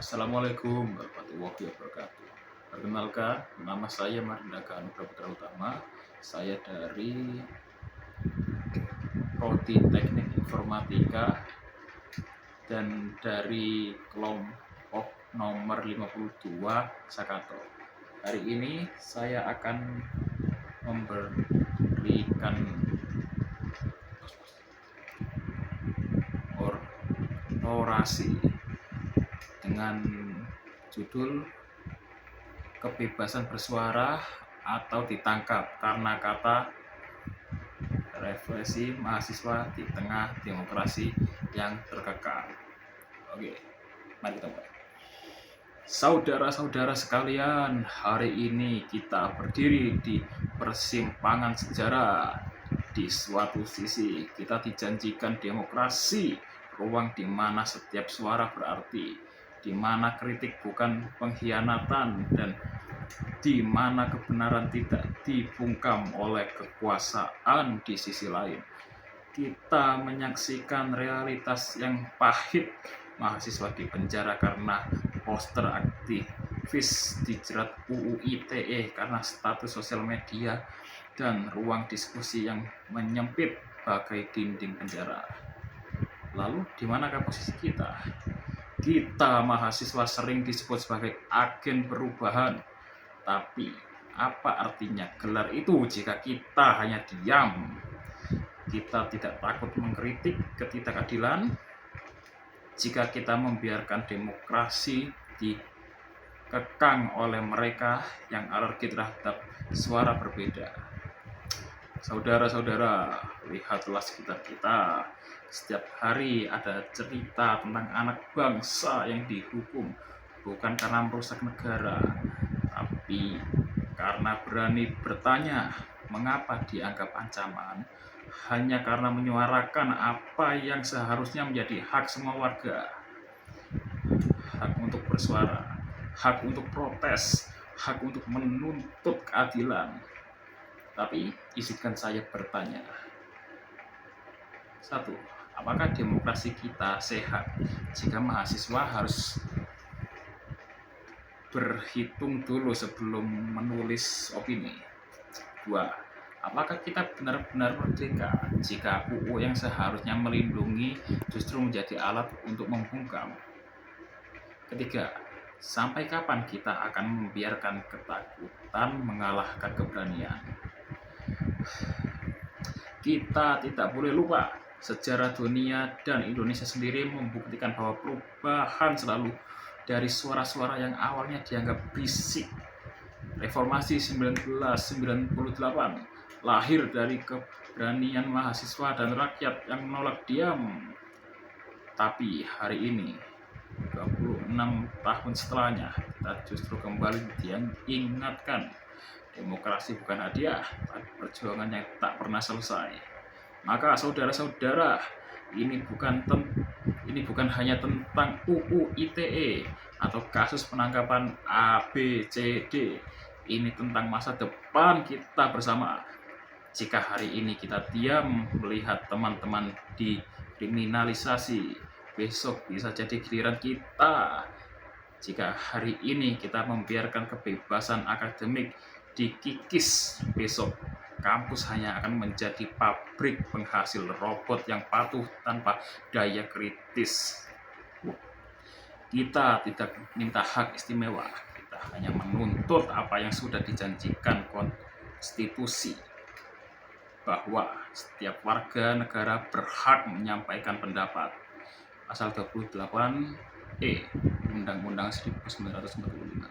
Assalamualaikum warahmatullahi wabarakatuh. Perkenalkan, nama saya Marindaka Anugrah Putra Utama. Saya dari Prodi Teknik Informatika dan dari kelompok nomor 52 Sakato. Hari ini saya akan memberikan orasi dengan judul kebebasan bersuara atau ditangkap karena kata revolusi mahasiswa di tengah demokrasi yang terkekang. Oke, mari kita mulai. Saudara-saudara sekalian, hari ini kita berdiri di persimpangan sejarah. Di suatu sisi kita dijanjikan demokrasi, ruang di mana setiap suara berarti, di mana kritik bukan pengkhianatan, dan di mana kebenaran tidak dibungkam oleh kekuasaan. Di sisi lain, kita menyaksikan realitas yang pahit. Mahasiswa dipenjara karena poster aktivis, dijerat UU ITE karena status sosial media, dan ruang diskusi yang menyempit bagai dinding penjara. Lalu di manakah posisi kita? Kita mahasiswa sering disebut sebagai agen perubahan. Tapi apa artinya gelar itu jika kita hanya diam? Kita tidak takut mengkritik ketidakadilan jika kita membiarkan demokrasi dikekang oleh mereka yang alergi terhadap suara berbeda. Saudara-saudara, lihatlah sekitar kita. Setiap hari ada cerita tentang anak bangsa yang dihukum bukan karena merusak negara, tapi karena berani bertanya mengapa dianggap ancaman, hanya karena menyuarakan apa yang seharusnya menjadi hak semua warga. Hak untuk bersuara, hak untuk protes, hak untuk menuntut keadilan. Tapi izinkan saya bertanya. 1. Apakah demokrasi kita sehat jika mahasiswa harus berhitung dulu sebelum menulis opini? 2. Apakah kita benar-benar merdeka jika UU yang seharusnya melindungi justru menjadi alat untuk membungkam? 3. Sampai kapan kita akan membiarkan ketakutan mengalahkan keberanian? Kita tidak boleh lupa, sejarah dunia dan Indonesia sendiri membuktikan bahwa perubahan selalu dari suara-suara yang awalnya dianggap berisik. Reformasi 1998 lahir dari keberanian mahasiswa dan rakyat yang menolak diam. Tapi hari ini, 26 tahun setelahnya, kita justru kembali diingatkan demokrasi bukan hadiah, tapi perjuangan yang tak pernah selesai. Maka saudara-saudara, ini bukan hanya tentang UU ITE atau kasus penangkapan ABCD. Ini tentang masa depan kita bersama. Jika hari ini kita diam melihat teman-teman dikriminalisasi, besok bisa jadi giliran kita. Jika hari ini kita membiarkan kebebasan akademik dikikis, besok kampus hanya akan menjadi pabrik penghasil robot yang patuh tanpa daya kritis. Kita tidak minta hak istimewa, kita hanya menuntut apa yang sudah dijanjikan konstitusi, bahwa setiap warga negara berhak menyampaikan pendapat. Pasal 28E Undang-Undang 1945.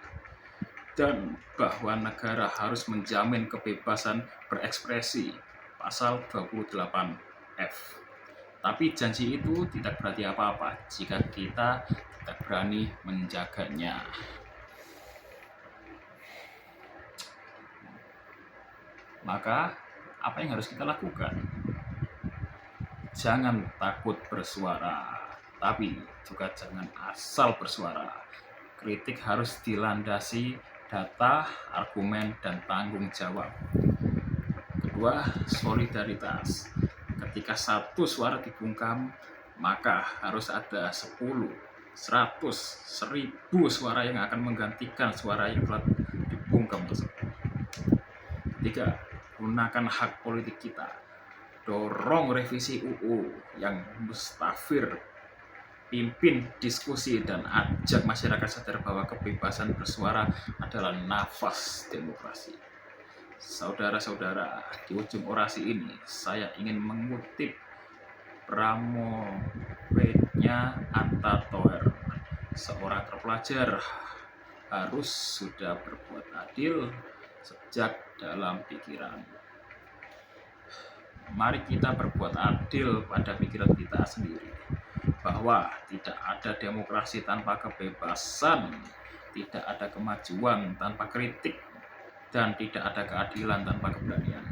Dan bahwa negara harus menjamin kebebasan berekspresi. Pasal 28F. Tapi janji itu tidak berarti apa-apa jika kita tidak berani menjaganya. Maka apa yang harus kita lakukan? Jangan takut bersuara, tapi juga jangan asal bersuara. Kritik harus dilandasi data, argumen, dan tanggung jawab. Kedua, solidaritas. Ketika satu suara dibungkam, maka harus ada 10 100, 1000 suara yang akan menggantikan suara yang telah dibungkam tersebut. Ketiga, gunakan hak politik kita. Dorong revisi UU yang mustafir, pimpin diskusi dan ajak masyarakat sadar bahwa kebebasan bersuara adalah nafas demokrasi. Saudara-saudara, di ujung orasi ini saya ingin mengutip Pramoednya Anta Thoer, seorang terpelajar harus sudah berbuat adil sejak dalam pikiran. Mari kita berbuat adil pada pikiran kita sendiri, bahwa tidak ada demokrasi tanpa kebebasan, tidak ada kemajuan tanpa kritik, dan tidak ada keadilan tanpa keberanian.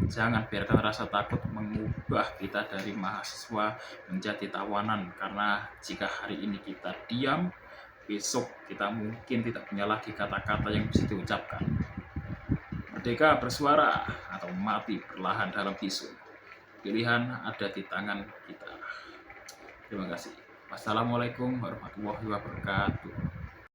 Jangan biarkan rasa takut mengubah kita dari mahasiswa menjadi tawanan, karena jika hari ini kita diam, besok kita mungkin tidak punya lagi kata-kata yang bisa diucapkan. Merdeka bersuara atau mati perlahan dalam bisu. Pilihan ada di tangan kita. Terima kasih. Wassalamualaikum warahmatullahi wabarakatuh.